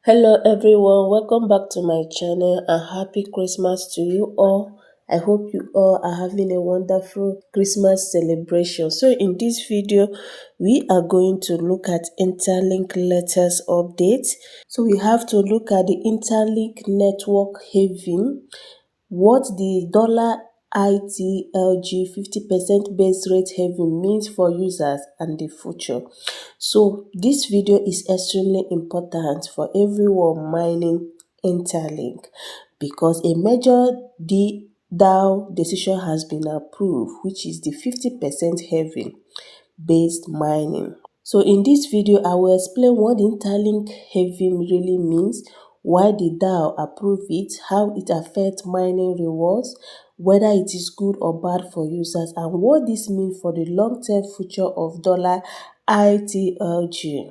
Hello everyone, welcome back to my channel and happy Christmas to you all. I hope you all are having a wonderful Christmas celebration. So in this video, we are going to look at Interlink latest updates. So we have to look at the Interlink Network Halving, what the ITLG 50% base rate having means for users and the future. So this video is extremely important for everyone mining Interlink because a major DAO decision has been approved, which is the 50% having based mining. So in this video, I will explain what Interlink Halving really means, why the DAO approve it, how it affects mining rewards, whether it is good or bad for users, and what this means for the long-term future of $ITLG.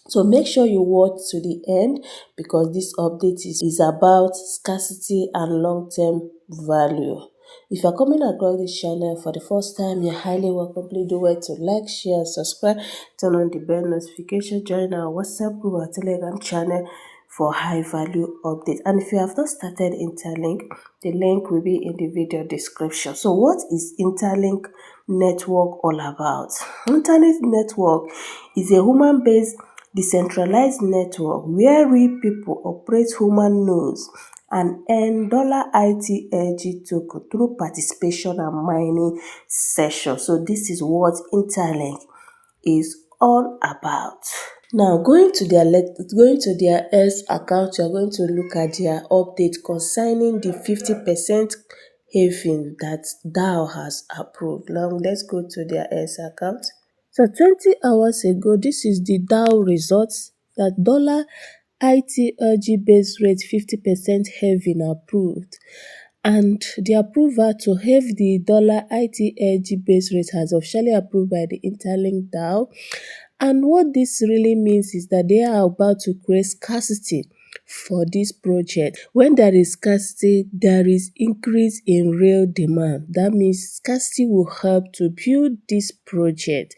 So make sure you watch to the end because this update is about scarcity and long-term value. If you're coming across this channel for the first time, you're highly welcome. Please do well to like, share, subscribe, turn on the bell notification, join our WhatsApp group or Telegram channel for high value updates. And if you have not started Interlink, the link will be in the video description. So what is Interlink Network all about? Interlink Network is a human-based decentralized network where real people operate human nodes and earn $ITLG token through participation and mining sessions. So this is what Interlink is all about. Now, going to their X account, you are going to look at their update concerning the 50% having that DAO has approved. Now, let's go to their X account. So 20 hours ago, this is the DAO results that $ITLG base rate 50% having approved. And the approval to have the $ITLG base rate has officially approved by the Interlink DAO. And what this really means is that they are about to create scarcity for this project. When there is scarcity, there is increase in real demand. That means scarcity will help to build this project.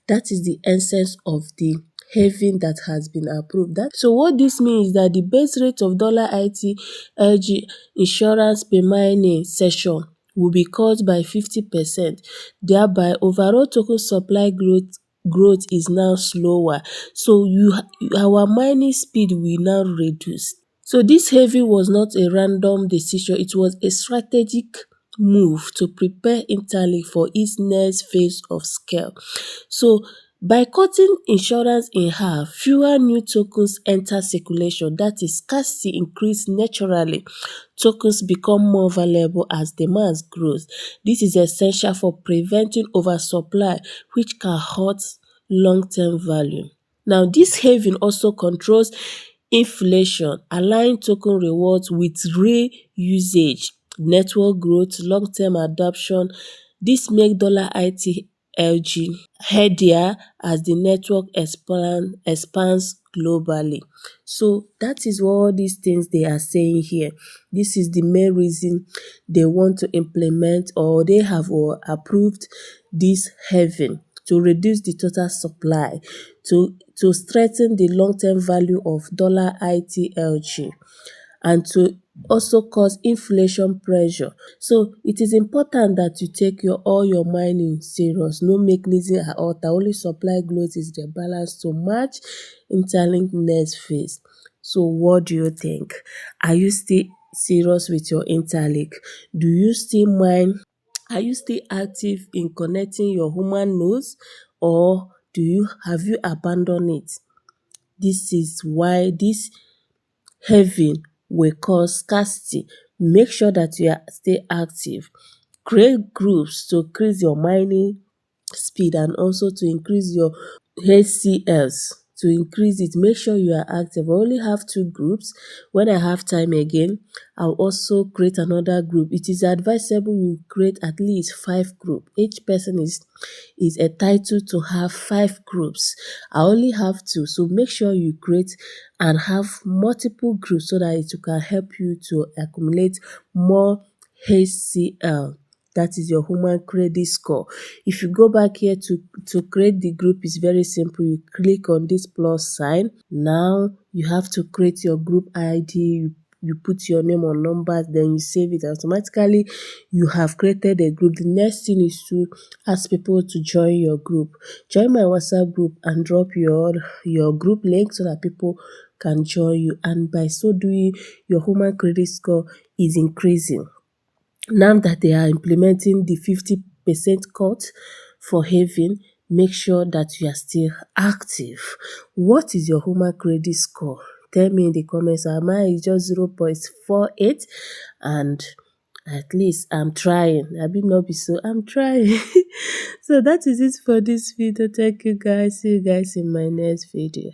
That is the essence of the having that has been approved. So what this means is that the base rate of $ITLG insurance per mining session will be cut by 50%, thereby overall token supply growth is now slower. So our mining speed will now reduce. So this heavy was not a random decision, it was a strategic move to prepare Interlink for its next phase of scale. So by cutting insurance in half, fewer new tokens enter circulation, that is, scarcity increase naturally. Tokens become more valuable as demand grows. This is essential for preventing oversupply, which can hurt long-term value. Now, this having also controls inflation, aligning token rewards with real usage, network growth, long-term adoption. This makes $ITLG headier as the network expands globally. So that is all these things they are saying here. This is the main reason they want to implement, or they have approved this having, to reduce the total supply, to strengthen the long-term value of $ITLG, and to also cause inflation pressure. So it is important that you take all your mining serious. No make lazy at all. Only supply growth is the balance to match Interlink next phase. So what do you think? Are you still serious with your Interlink? Do you still mine? Are you still active in connecting your human nodes, or have you abandoned it? This is why this having will cause scarcity. Make sure that you stay active. Create groups to increase your mining speed and also to increase your HCLs. To increase it, make sure you are active. I only have 2 groups. When I have time again, I'll also create another group. It is advisable you create at least 5 groups. Each person is entitled to have 5 groups. I only have 2, so make sure you create and have multiple groups so that it can help you to accumulate more HCL. That is your human credit score. If you go back here to create the group, is very simple. You click on this plus sign. Now you have to create your group ID. You put your name or numbers, then you save it. Automatically you have created a group. The next thing is to ask people to join your group. Join my WhatsApp group and drop your group link so that people can join you, and by so doing your human credit score is increasing. Now that they are implementing the 50% cut for Halving, make sure that you are still active. What is your human credit score? Tell me in the comments. Mine is just 0.48, and at least I'm trying. I be not be so, I'm trying. So that is it for this video. Thank you guys. See you guys in my next video.